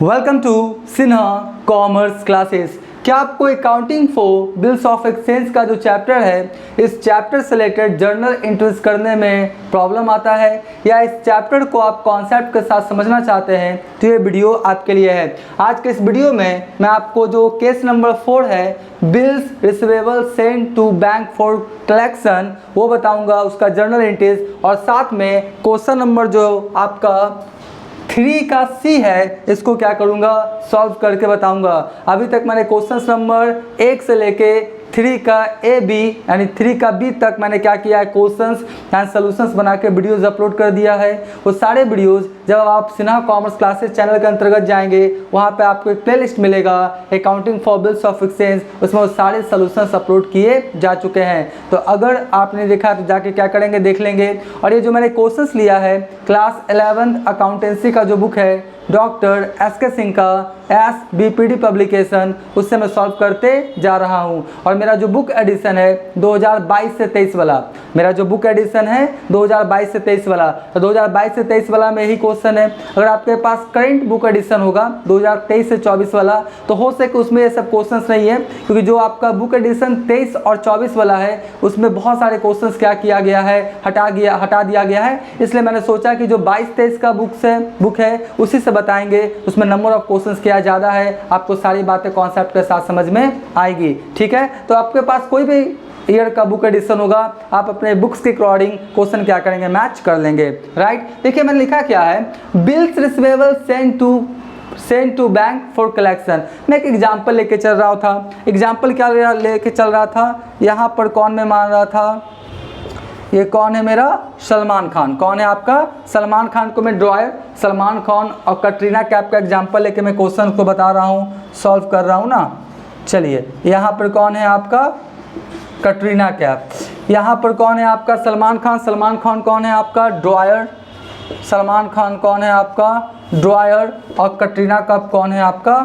Welcome to Sinha commerce classes. क्या आपको accounting for bills of exchange का जो चैप्टर है, इस चैप्टर से रिलेटेड जर्नल एंट्रीज करने में प्रॉब्लम आता है या इस चैप्टर को आप कॉन्सेप्ट के साथ समझना चाहते हैं तो ये वीडियो आपके लिए है। आज के इस वीडियो में मैं आपको जो केस नंबर 4 है, bills receivable send to bank for collection, वो बताऊंगा, उसका जर्नल एंट्रीज, और साथ में क्वेश्चन नंबर जो आपका 3 का सी है, इसको क्या करूंगा, सॉल्व करके बताऊंगा। अभी तक मैंने क्वेश्चन नंबर 1 से लेके 3 का ए बी यानी 3 का बी तक मैंने क्या किया है, क्वेश्चंस एंड सॉल्यूशंस बना के वीडियोज़ अपलोड कर दिया है। वो सारे वीडियोज़ जब आप सिन्हा कॉमर्स क्लासेस चैनल के अंतर्गत जाएंगे, वहाँ पे आपको एक प्लेलिस्ट मिलेगा accounting for bills of exchange, उसमें वो सारे सॉल्यूशंस अपलोड किए जा चुके हैं। तो अगर आपने देखा तो जाके क्या करेंगे, देख लेंगे। और ये जो मैंने क्वेश्चंस लिया है, क्लास 11th अकाउंटेंसी का जो बुक है डॉक्टर एस.के. सिंह का SBPD पब्लिकेशन, उससे मैं सॉल्व करते जा रहा हूं। और मेरा जो बुक एडिशन है 2022 से 23 वाला, मेरा जो बुक एडिशन है 2022 से 23 वाला, तो 2022 से 23 वाला में ही क्वेश्चन है। अगर आपके पास करंट बुक एडिशन होगा 2023 से 24 वाला, तो हो सके उसमें ये सब क्वेश्चंस नहीं है, क्योंकि जो आपका बुक एडिशन 23 और 24 वाला है उसमें बहुत सारे क्वेश्चंस क्या किया गया है, हटा दिया गया है। इसलिए मैंने सोचा कि जो 22-23 का बुक है उसी से बताएंगे, उसमें नंबर ऑफ क्वेश्चंस क्या ज़्यादा है, आपको सारी बातें कॉन्सेप्ट के साथ समझ में आएगी। ठीक है, तो आपके पास कोई भी ईयर का बुक एडिशन होगा, आप अपने बुक्स के अकॉर्डिंग क्वेश्चन क्या करेंगे, मैच कर लेंगे। राइट, देखिए मैंने लिखा क्या है, bills receivable send to bank for collection. मैं एक एग्जाम्पल लेके चल रहा था। एग्जाम्पल क्या लेके चल रहा था, यहाँ पर कौन मैं मान रहा था, ये कौन है मेरा, सलमान खान। कौन है आपका, सलमान खान को मैं ड्रॉयर, सलमान खान और कटरीना कैफ का एग्जांपल लेके मैं क्वेश्चन को बता रहा हूँ, सॉल्व कर रहा हूँ ना। चलिए, यहाँ पर कौन है आपका, कटरीना कैफ। यहाँ पर कौन है आपका, सलमान खान। सलमान खान कौन है आपका, ड्रॉयर। सलमान खान कौन है आपका, ड्रॉयर। और कटरीना कैफ कौन है आपका,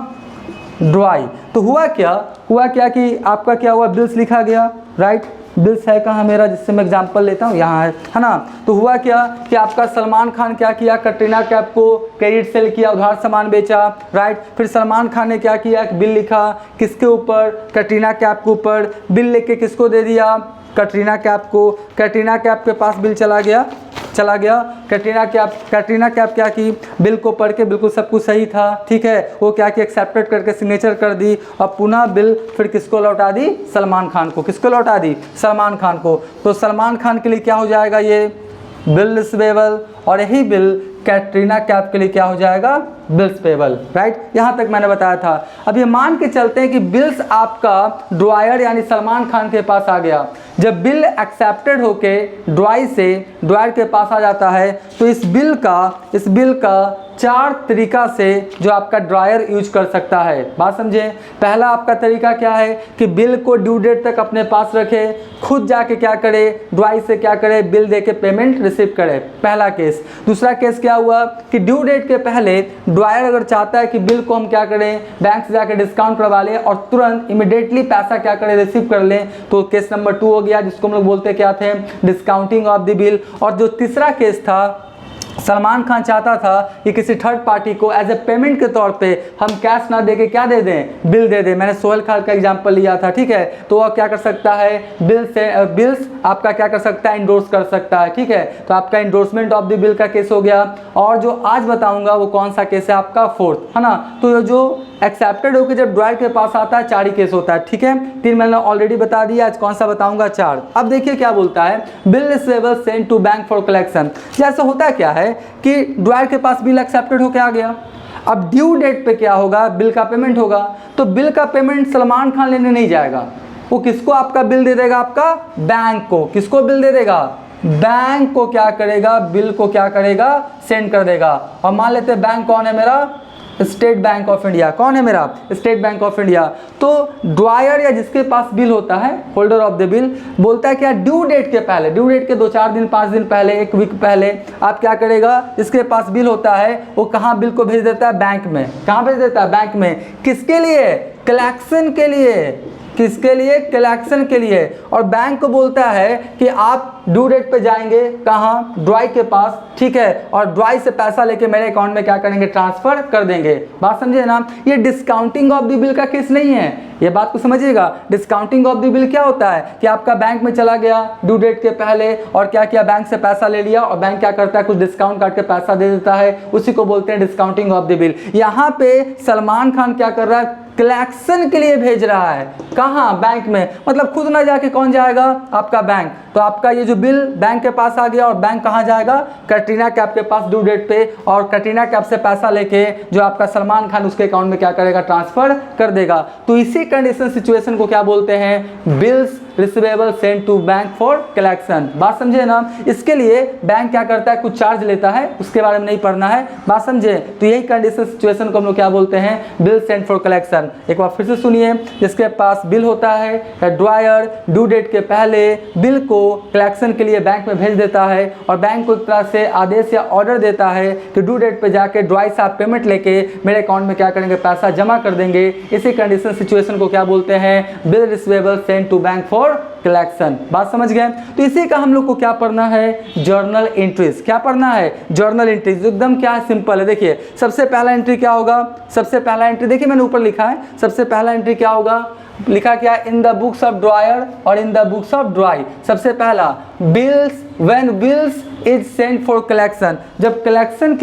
ड्रॉई। तो हुआ क्या कि आपका क्या हुआ, बिल्स लिखा गया। राइट, बिल्स है कहाँ मेरा, जिससे मैं एग्जांपल लेता हूँ, यहाँ है ना। तो हुआ क्या कि आपका सलमान खान क्या किया, कटरीना कैफ को क्रेडिट सेल किया, उधार सामान बेचा। राइट, फिर सलमान खान ने क्या किया, बिल लिखा, किसके ऊपर, कटरीना कैफ के ऊपर। बिल लेके किसको दे दिया, कटरीना कैफ को। कटरीना कैफ के पास बिल चला गया। कटरीना कैफ क्या की, बिल को पढ़ के बिल्कुल सब कुछ सही था, ठीक है, वो क्या कि एक्सेप्टेड करके सिग्नेचर कर दी, और पुनः बिल फिर किसको लौटा दी, सलमान खान को। किसको लौटा दी, सलमान खान को। तो सलमान खान के लिए क्या हो जाएगा, ये बिल रिसीवेबल, और यही बिल कैटरीना कैफ के लिए क्या हो जाएगा, बिल्स पेबल। राइट, यहाँ तक मैंने बताया था। अब ये मान के चलते हैं कि बिल्स आपका ड्रॉयर यानी सलमान खान के पास आ गया। जब बिल एक्सेप्टेड होके ड्रॉयर के पास आ जाता है, तो इस बिल का 4 तरीका से जो आपका ड्रॉयर यूज कर सकता है। बात समझे, पहला आपका तरीका क्या है कि बिल को ड्यू डेट तक अपने पास रखे, खुद जाके क्या करे, ड्रॉई से क्या करे, बिल देके पेमेंट रिसीव करे, पहला केस। दूसरा केस क्या हुआ कि ड्यू डेट के पहले ड्रॉयर अगर चाहता है कि बिल को हम क्या करें, बैंक से जाकर डिस्काउंट करवा लें और तुरंत इमिडिएटली पैसा क्या करें, रिसीव कर लें, तो केस नंबर 2 हो गया, जिसको हम लोग बोलते क्या थे, डिस्काउंटिंग ऑफ द बिल। और जो तीसरा केस था, सलमान खान चाहता था कि किसी थर्ड पार्टी को एज ए पेमेंट के तौर पे हम कैश ना देके क्या दे दें, बिल दे दें। मैंने सोहेल खान का एग्जांपल लिया था, ठीक है। तो वह क्या कर सकता है, बिल्स आपका क्या कर सकता है, इंडोर्स कर सकता है, ठीक है। तो आपका इंडोर्समेंट ऑफ द बिल का केस हो गया। और जो आज बताऊंगा वो कौन सा केस है, आपका 4th, है ना। तो जो एक्सेप्टेड होकर जब ड्रॉयर के पास आता है 4 ही केस होता है, ठीक है। 3 मैंने ऑलरेडी बता दिया, आज कौन सा बताऊंगा, 4। अब देखिए क्या बोलता है, bill receivable send to bank for collection. जैसे होता क्या है कि ड्रॉयर के पास बिल एक्सेप्टेड होकर आ गया, अब ड्यू डेट पे क्या होगा, बिल का पेमेंट होगा। तो बिल का पेमेंट सलमान खान लेने नहीं जाएगा, वो किसको आपका बिल दे देगा, आपका बैंक को। किसको बिल दे देगा, बैंक को क्या करेगा, बिल को क्या करेगा, सेंड कर देगा। और मान लेते हैं बैंक कौन है मेरा, स्टेट बैंक ऑफ इंडिया। कौन है मेरा, स्टेट बैंक ऑफ इंडिया। तो ड्रॉयर या जिसके पास बिल होता है, होल्डर ऑफ द बिल, बोलता है क्या, ड्यू डेट के पहले, ड्यू डेट के 2-4 दिन 5 दिन पहले, 1 वीक पहले आप क्या करेगा, इसके पास बिल होता है, वो कहाँ बिल को भेज देता है, बैंक में। कहाँ भेज देता है, बैंक में। किसके लिए, कलेक्शन के लिए। किसके लिए? कलेक्शन के लिए। और बैंक को बोलता है कि आप ड्यू डेट पे जाएंगे कहाँ? ड्राई के पास, ठीक है, और ड्राई से पैसा लेके मेरे अकाउंट में क्या करेंगे? ट्रांसफर कर देंगे। बात समझे ना? ये डिस्काउंटिंग ऑफ द बिल का केस नहीं है, ये बात को समझिएगा। डिस्काउंटिंग ऑफ द बिल क्या होता है कि आपका बैंक में चला गया ड्यू डेट के पहले और क्या किया? बैंक से पैसा ले लिया और बैंक क्या करता है? कुछ डिस्काउंट काट के पैसा दे देता है, उसी को बोलते हैं डिस्काउंटिंग ऑफ द बिल। यहाँ पे सलमान खान क्या कर रहा है? कलेक्शन के लिए भेज रहा है। कहाँ? बैंक में। मतलब खुद ना जाके कौन जाएगा? आपका बैंक। तो आपका ये जो बिल बैंक के पास आ गया और बैंक कहाँ जाएगा? कैटरीना कैफ के पास ड्यू डेट पे, और कैटरीना कैफ से पैसा लेके जो आपका सलमान खान उसके अकाउंट में क्या करेगा? ट्रांसफर कर देगा। तो इसी कंडीशन सिचुएशन को क्या बोलते हैं? Bills receivable send to bank for collection. बात समझे ना? इसके लिए बैंक क्या करता है? कुछ चार्ज लेता है, उसके बारे में नहीं पढ़ना है। बात समझे? तो यही कंडीशन सिचुएशन को हम लोग क्या बोलते हैं? Bill send for collection. एक बार फिर से सुनिए, जिसके पास बिल होता है या ड्रायर ड्यू डेट के पहले बिल को कलेक्शन के लिए बैंक में भेज देता है और बैंक को एक तरह से आदेश या ऑर्डर देता है कि ड्यू डेट पे जाके ड्राई से आप पेमेंट लेके मेरे अकाउंट में क्या करेंगे? पैसा जमा कर देंगे। इसी कंडीशन सिचुएशन को क्या बोलते हैं? Bill receivable send to bank for collection. बात समझ गए? तो इसी का हम लोग को क्या पढ़ना है? Journal entries. क्या पढ़ना है? Journal entries. एकदम क्या है? सिंपल है। देखिए सबसे पहला एंट्री क्या होगा? सबसे पहला एंट्री देखिए मैंने ऊपर लिखा है, सबसे पहला एंट्री क्या होगा? लिखा क्या? In the books of drawer और in the books of drawee. सबसे पहला bills, when bills is sent for collection. जब कलेक्शन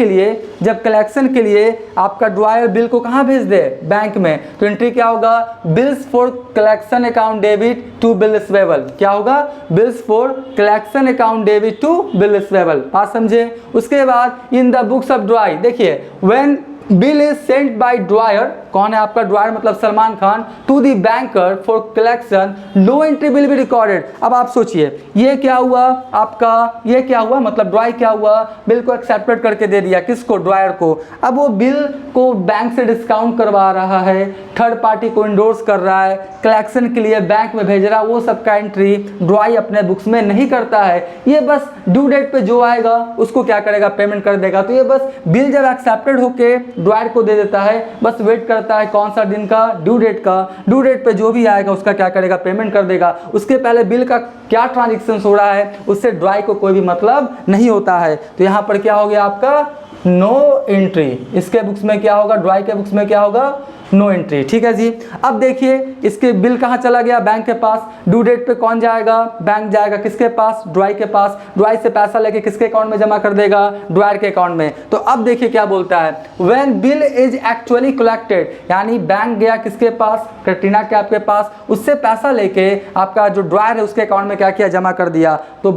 के लिए आपका ड्रायर बिल को कहाँ भेज दे? बैंक में। तो एंट्री क्या होगा? Bills for collection account debit to bill receivable. क्या होगा? Bills for collection account debit to bill receivable. बात समझे? उसके बाद in the books of drawee, देखिए when bill is sent by drawer, कौन है आपका ड्रायर? मतलब Salman Khan, to the banker for collection, no entry will be recorded. अब आप सोचिए ये क्या हुआ आपका? ये क्या हुआ? मतलब ड्राई क्या हुआ? बिल को एक्सेप्टेड करके दे दिया, किसको? ड्रायर को। अब वो बिल को बैंक से डिस्काउंट करवा रहा है, थर्ड पार्टी को इंडोर्स कर रहा है, कलेक्शन के लिए बैंक में भेज रहा है, वो सबका एंट्री ड्राई अपने बुक्स में नहीं करता है। ये बस ड्यू डेट पे जो आएगा उसको क्या करेगा? पेमेंट कर देगा। तो ये बस बिल जब एक्सेप्टेड होके ड्रायर को दे देता है, बस वेट करता है कौन सा दिन का? ड्यू डेट का। ड्यू डेट पे जो भी आएगा उसका क्या करेगा? पेमेंट कर देगा। उसके पहले बिल का क्या ट्रांजैक्शन हो रहा है उससे ड्राई को कोई भी मतलब नहीं होता है। तो यहाँ पर क्या हो गया आपका? No entry. इसके बुक्स में क्या होगा? ड्राई के बुक्स में क्या होगा? No entry. ठीक है जी। अब देखिए इसके बिल कहाँ चला गया? बैंक के पास। ड्यू डेट पे कौन जाएगा? बैंक जाएगा किसके पास? ड्राई के पास। ड्राई से पैसा लेके किसके अकाउंट में जमा कर देगा? ड्रायर के अकाउंट में। तो अब देखिए क्या बोलता है? When bill is actually collected, यानी बैंक गया किसके पास? कैटरीना कैफ के पास, उससे पैसा लेके आपका जो ड्रायर है उसके अकाउंट में क्या किया? जमा कर दिया। तो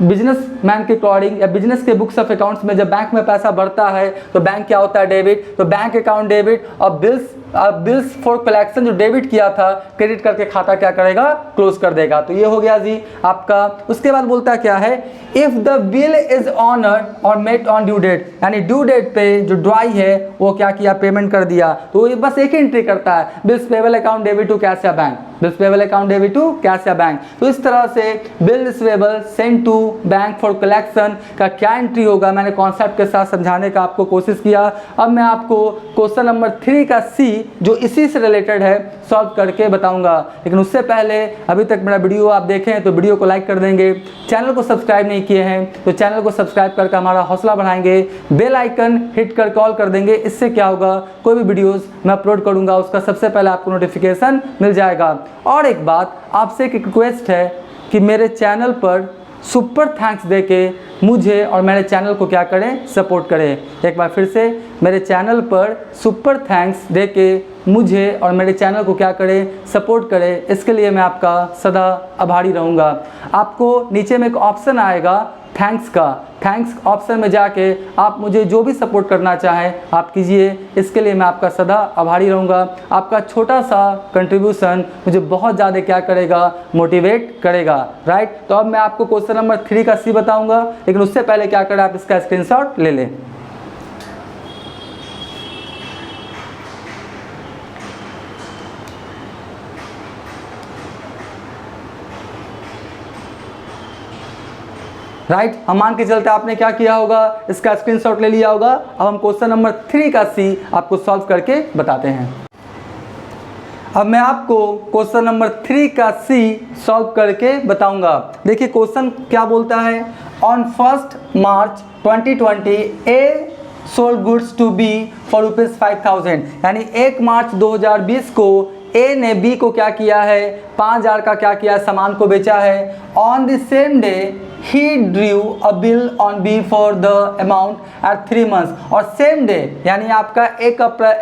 बिजनेसमैन के अकॉर्डिंग या बिजनेस के बुक्स ऑफ अकाउंट्स में जब बैंक में पैसा बढ़ता है तो बैंक क्या होता है? डेबिट। तो बैंक अकाउंट डेबिट और बिल्स फॉर कलेक्शन जो डेबिट किया था क्रेडिट करके खाता क्या करेगा? क्लोज कर देगा। तो ये हो गया जी आपका। उसके बाद बोलता है क्या है? If the bill is honoured और मेट ऑन ड्यू डेट, यानी ड्यू डेट पे जो ड्राई है वो क्या किया? पेमेंट कर दिया। तो ये बस एक ही एंट्री करता है, bills payable account debit to cash या bank, bills payable account debit to cash या बैंक। तो इस तरह से bill receivable send to bank for collection का क्या एंट्री होगा मैंने कॉन्सेप्ट के साथ समझाने का आपको कोशिश किया। अब मैं आपको क्वेश्चन नंबर 3 का सी जो इसी से रिलेटेड है सॉल्व करके बताऊंगा। लेकिन उससे पहले अभी तक मेरा वीडियो आप देखें तो वीडियो को लाइक कर देंगे, चैनल को सब्सक्राइब नहीं किए हैं तो चैनल को सब्सक्राइब करके हमारा हौसला बढ़ाएंगे, बेल आइकन हिट कर कॉल कर देंगे। इससे क्या होगा? कोई भी वीडियोस मैं अपलोड करूंगा उसका सबसे पहले आपको नोटिफिकेशन मिल जाएगा। और एक बात आपसे एक रिक्वेस्ट है कि मेरे चैनल पर सुपर थैंक्स देके मुझे और मेरे चैनल को क्या करें? सपोर्ट करें। एक बार फिर से मेरे चैनल पर सुपर थैंक्स देके मुझे और मेरे चैनल को क्या करें? सपोर्ट करें। इसके लिए मैं आपका सदा आभारी रहूँगा। आपको नीचे में एक ऑप्शन आएगा थैंक्स का, थैंक्स ऑप्शन में जाके आप मुझे जो भी सपोर्ट करना चाहें आप कीजिए। इसके लिए मैं आपका सदा आभारी रहूँगा। आपका छोटा सा कंट्रीब्यूशन मुझे बहुत ज़्यादा क्या करेगा? मोटिवेट करेगा। राइट। तो अब मैं आपको क्वेश्चन नंबर 3 का सी बताऊँगा, लेकिन उससे पहले क्या करें? आप इसका स्क्रीनशॉट ले लें। राइट। हम मान के चलते आपने क्या किया होगा? इसका स्क्रीनशॉट ले लिया होगा। अब हम क्वेश्चन नंबर 3 का सी आपको सॉल्व करके बताते हैं। अब मैं आपको क्वेश्चन नंबर 3 का सी सॉल्व करके बताऊंगा। देखिए क्वेश्चन क्या बोलता है, on 1 March 2020 A sold goods to B for ₹5000, यानी 1 मार्च 2020 को ए ने बी को क्या किया है, 5000 का क्या किया, सामान को बेचा है। ऑन द सेम डे ही drew a bill on B for the amount at 3 months, और सेम डे यानी आपका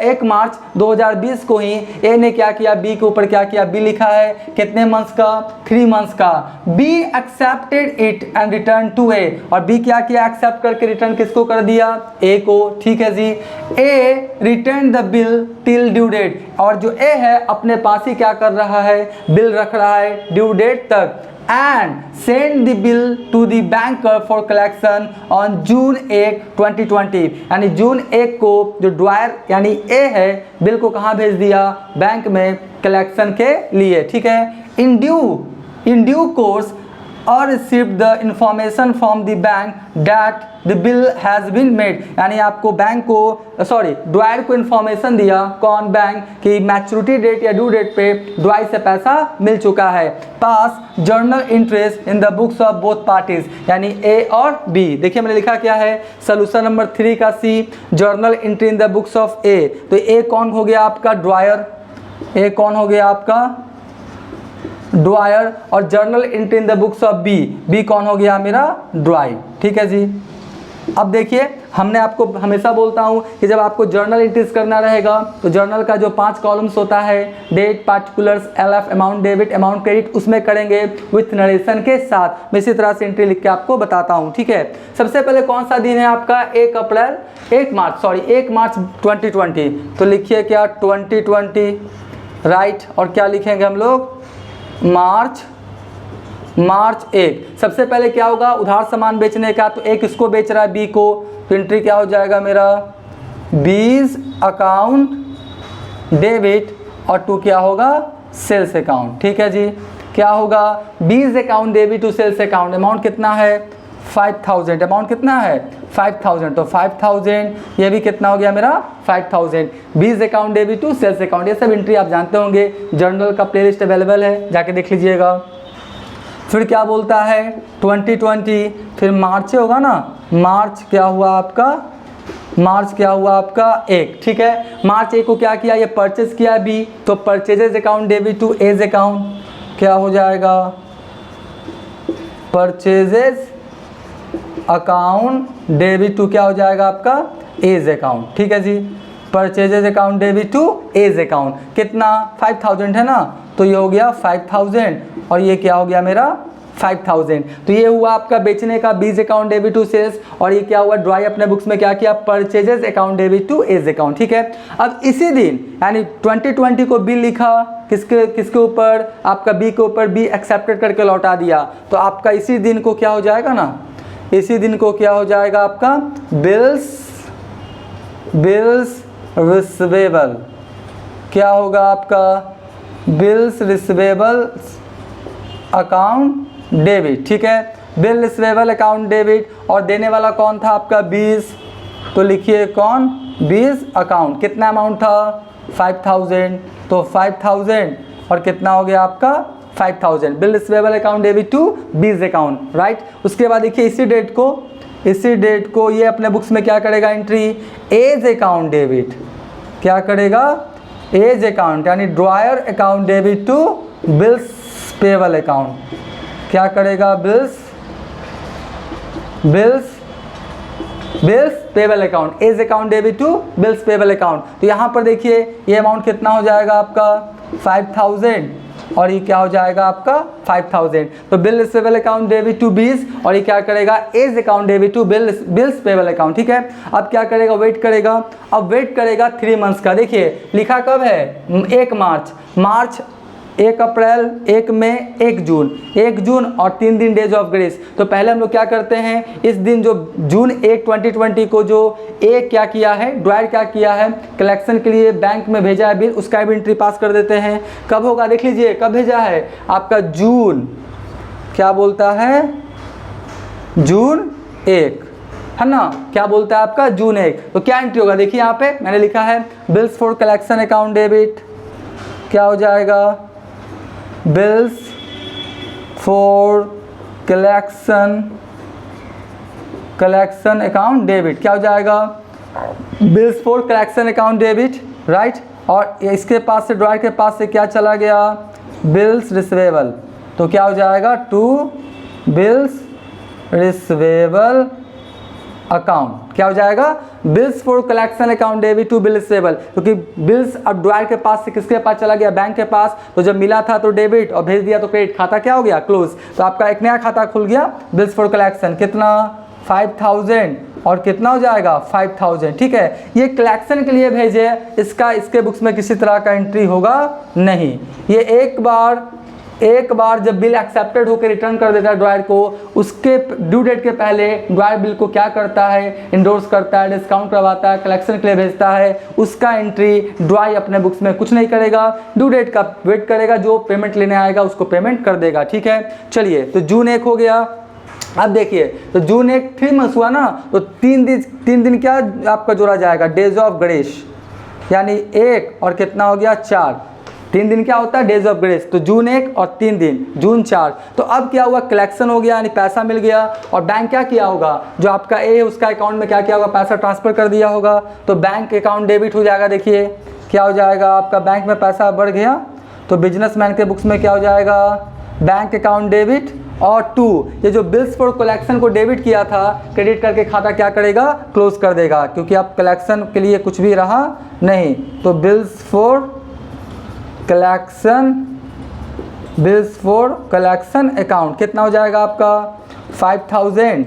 1 मार्च 2020 को ही ए ने क्या किया, बी के ऊपर क्या किया, बी लिखा है कितने मंथ्स का, 3 मंथ्स का। B accepted it and return to A, और बी क्या किया, एक्सेप्ट करके रिटर्न किसको कर दिया, ए को। ठीक है जी। A return the bill till due date, और जो ए है अपने पास ही क्या कर रहा है, बिल रख रहा है ड्यू डेट तक। And send the bill to the banker for collection on June 1 2020, यानी जून 1 को जो ड्रायर यानी ए है बिल को कहाँ भेज दिया, बैंक में कलेक्शन के लिए। ठीक है। इन ड्यू कोर्स और receive the information from the bank that the bill has been made, यानी आपको बैंक को ड्रायर को इन्फॉर्मेशन दिया, कौन, बैंक, कि मैच्योरिटी डेट या ड्यू डेट पे ड्रायर से पैसा मिल चुका है। पास journal interest in the books of both parties, यानी ए और बी। देखिए मैंने लिखा क्या है, सोल्यूशन नंबर 3 का C, journal entry in the books of A. तो ए कौन हो गया आपका, ड्रायर, ए कौन हो गया आपका, ड्रायर, और journal entry in the books of B, B कौन हो गया मेरा, ड्राई। ठीक है जी। अब देखिए हमने आपको हमेशा बोलता हूँ कि जब आपको जर्नल एंट्रीज करना रहेगा तो जर्नल का जो 5 कॉलम्स होता है, date, particulars, LF, amount debit, amount credit, उसमें करेंगे विथ नरेशन के साथ। मैं इसी तरह से एंट्री लिख के आपको बताता हूँ। ठीक है। सबसे पहले कौन सा दिन है आपका, 1 मार्च 2020, तो लिखिए क्या, 2020, राइट। और क्या लिखेंगे हम लोग, मार्च 1। सबसे पहले क्या होगा, उधार सामान बेचने का, तो एक इसको बेच रहा है बी को, तो एंट्री क्या हो जाएगा मेरा, बीज अकाउंट डेबिट, और 2 क्या होगा, सेल्स अकाउंट। ठीक है जी। क्या होगा, B's account debit to sales account, amount कितना है, 5000, अमाउंट कितना है, 5000, तो 5000, ये भी कितना हो गया मेरा, 5000। B's account debit to sales account, ये सब एंट्री आप जानते होंगे, जर्नल का प्लेलिस्ट अवेलेबल है, जाके देख लीजिएगा। फिर क्या बोलता है, 2020, फिर मार्च होगा ना, मार्च क्या हुआ आपका, मार्च क्या हुआ आपका 1। ठीक है। मार्च 1 को क्या किया, ये परचेज किया बी, तो purchases account debit to A's account, क्या हो जाएगा, परचेजेज अकाउंट डेबिट टू क्या हो जाएगा आपका, एज अकाउंट। ठीक है जी। Purchases account debit to A's account, कितना, 5000 है ना, तो ये हो गया 5000, और ये क्या हो गया मेरा, 5000। तो ये हुआ आपका बेचने का, बीज अकाउंट डेबिट टू सेल्स, और ये क्या हुआ, ड्राई अपने बुक्स में क्या किया, purchases account debit to A's account. ठीक है। अब इसी दिन यानी 2020 को बिल लिखा, किसके ऊपर, आपका बी के ऊपर, बी एक्सेप्टेड करके लौटा दिया, तो आपका इसी दिन को क्या हो जाएगा ना, इसी दिन को क्या हो जाएगा आपका, बिल्स रिसीवेबल, क्या होगा आपका, बिल्स रिसीवेबल अकाउंट डेबिट। ठीक है। बिल रिसीवेबल अकाउंट डेबिट, और देने वाला कौन था आपका, 20, तो लिखिए कौन, 20 अकाउंट, कितना अमाउंट था, 5000, तो 5000, और कितना हो गया आपका, 5000। Bill receivable account debit to B's account, right. उसके बाद देखिए इसी डेट को ये अपने बुक्स में क्या करेगा, एंट्री, एज अकाउंट डेबिट, क्या करेगा, एज अकाउंट, यानी drawer account debit to bills payable account, क्या करेगा, bills payable account, A's account debit to bills payable account. तो यहाँ पर देखिए ये अमाउंट कितना हो जाएगा आपका, 5000, और ये क्या हो जाएगा आपका 5000। तो bill receivable account debit to 20, और ये क्या करेगा, A's account debit to bills payable account. ठीक है। अब क्या करेगा, वेट करेगा, अब वेट करेगा 3 मंथ्स का। देखिए लिखा कब है, 1 मार्च, 1 अप्रैल, 1 मई, 1 जून और 3 दिन डेज ऑफ ग्रेस। तो पहले हम लोग क्या करते हैं, इस दिन जो जून 1 2020 को जो ए क्या किया है, ड्रायर क्या किया है, कलेक्शन के लिए बैंक में भेजा है बिल, उसका भी एंट्री पास कर देते हैं। कब होगा देख लीजिए, कब भेजा है आपका, जून, क्या बोलता है, जून 1 है ना, क्या बोलता है आपका, जून 1। तो क्या एंट्री होगा, देखिए यहाँ पे मैंने लिखा है bills for collection account debit, क्या हो जाएगा, bills for collection account debit, क्या हो जाएगा, bills for collection account debit, right. और इसके पास से ड्रायर के पास से क्या चला गया, बिल्स रिसीवेबल, तो क्या हो जाएगा, टू बिल्स रिसीवेबल अकाउंट, क्या हो जाएगा, bills for collection account debit to bill receivable, क्योंकि बिल्स अब ड्रायर के पास से किसके पास चला गया, बैंक के पास, तो जब मिला था तो डेबिट और भेज दिया तो क्रेडिट, खाता क्या हो गया, क्लोज। तो आपका एक नया खाता खुल गया बिल्स फॉर कलेक्शन, कितना 5000 और कितना हो जाएगा 5000, ठीक है। ये कलेक्शन के लिए भेजे, इसका इसके बुक्स में किसी तरह का एंट्री होगा नहीं। ये एक बार जब बिल एक्सेप्टेड होकर रिटर्न कर देता है ड्रायर को, उसके ड्यू डेट के पहले ड्रायर बिल को क्या करता है, इंडोर्स करता है, डिस्काउंट करवाता है, कलेक्शन के लिए भेजता है, उसका एंट्री ड्रायर अपने बुक्स में कुछ नहीं करेगा, ड्यू डेट का वेट करेगा, जो पेमेंट लेने आएगा उसको पेमेंट कर देगा, ठीक है। चलिए, तो जून 1 हो गया। अब देखिए, तो जून 1 3 मंथ्स हुआ ना, तो 3 दिन क्या आपका जोड़ा जाएगा, डेज ऑफ ग्रेस, यानी 1 और कितना हो गया 4, 3 दिन क्या होता है, डेज ऑफ ग्रेस। तो जून 1 और 3 दिन, जून 4। तो अब क्या हुआ, कलेक्शन हो गया, यानी पैसा मिल गया, और बैंक क्या किया होगा, जो आपका ए है उसका अकाउंट में क्या किया होगा, पैसा ट्रांसफर कर दिया होगा, तो बैंक अकाउंट डेबिट हो जाएगा। देखिए क्या हो जाएगा, आपका बैंक में पैसा बढ़ गया, तो बिजनेसमैन के बुक्स में क्या हो जाएगा, बैंक अकाउंट डेबिट, और 2 ये जो बिल्स फॉर कलेक्शन को डेबिट किया था, क्रेडिट करके खाता क्या करेगा, क्लोज कर देगा, क्योंकि आप कलेक्शन के लिए कुछ भी रहा नहीं। तो बिल्स फॉर कलेक्शन अकाउंट कितना हो जाएगा आपका 5000,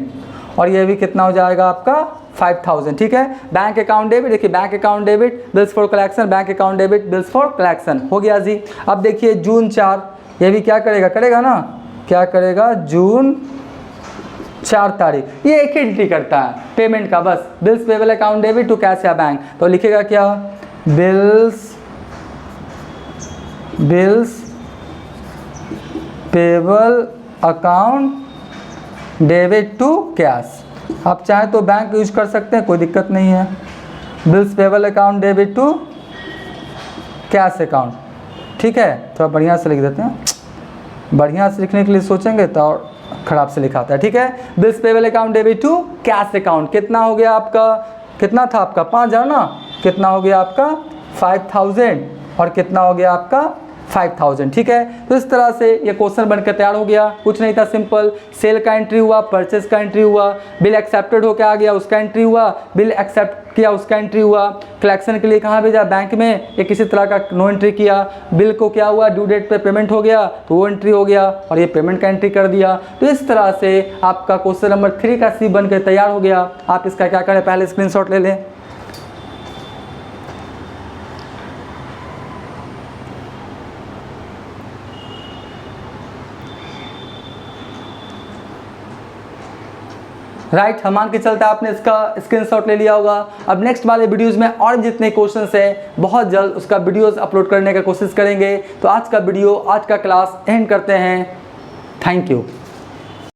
और ये भी कितना हो जाएगा आपका 5000, ठीक है। बैंक अकाउंट डेबिट, देखिए bank account debit, bills for collection, bank account debit, bills for collection हो गया जी। अब देखिए जून 4, ये भी क्या करेगा ना, क्या करेगा, जून 4 तारीख, ये एक ही एंट्री करता है पेमेंट का, बस bills payable account debit to cash या बैंक, तो लिखेगा क्या, bills payable account debit to cash. आप चाहे तो बैंक यूज कर सकते हैं, कोई दिक्कत नहीं है। Bills payable account debit to cash account, ठीक है। थोड़ा बढ़िया से लिख देते हैं, बढ़िया से लिखने के लिए सोचेंगे तो और खराब से लिखाता है, ठीक है। Bills payable account debit to cash account, कितना हो गया आपका, कितना था आपका 5000 ना, कितना हो गया आपका 5000, और कितना हो गया आपका 5000, ठीक है। तो इस तरह से ये क्वेश्चन बनकर तैयार हो गया, कुछ नहीं था, सिंपल सेल का एंट्री हुआ, परचेज का एंट्री हुआ, बिल एक्सेप्टेड होकर आ गया उसका एंट्री हुआ, बिल एक्सेप्ट किया उसका एंट्री हुआ, कलेक्शन के लिए कहाँ भेजा, बैंक में, या किसी तरह का नो एंट्री किया, बिल को क्या हुआ, ड्यू डेट पे पेमेंट हो गया तो वो एंट्री हो गया, और ये पेमेंट का एंट्री कर दिया। तो इस तरह से आपका क्वेश्चन नंबर 3 का सी बनकर तैयार हो गया। आप इसका क्या करें, पहले स्क्रीनशॉट ले लें। राइट, हम मान के चलते आपने इसका स्क्रीनशॉट ले लिया होगा। अब नेक्स्ट वाले वीडियोस में और जितने क्वेश्चंस हैं बहुत जल्द उसका वीडियोस अपलोड करने का कोशिश करेंगे। तो आज का वीडियो, आज का क्लास एंड करते हैं। Thank you.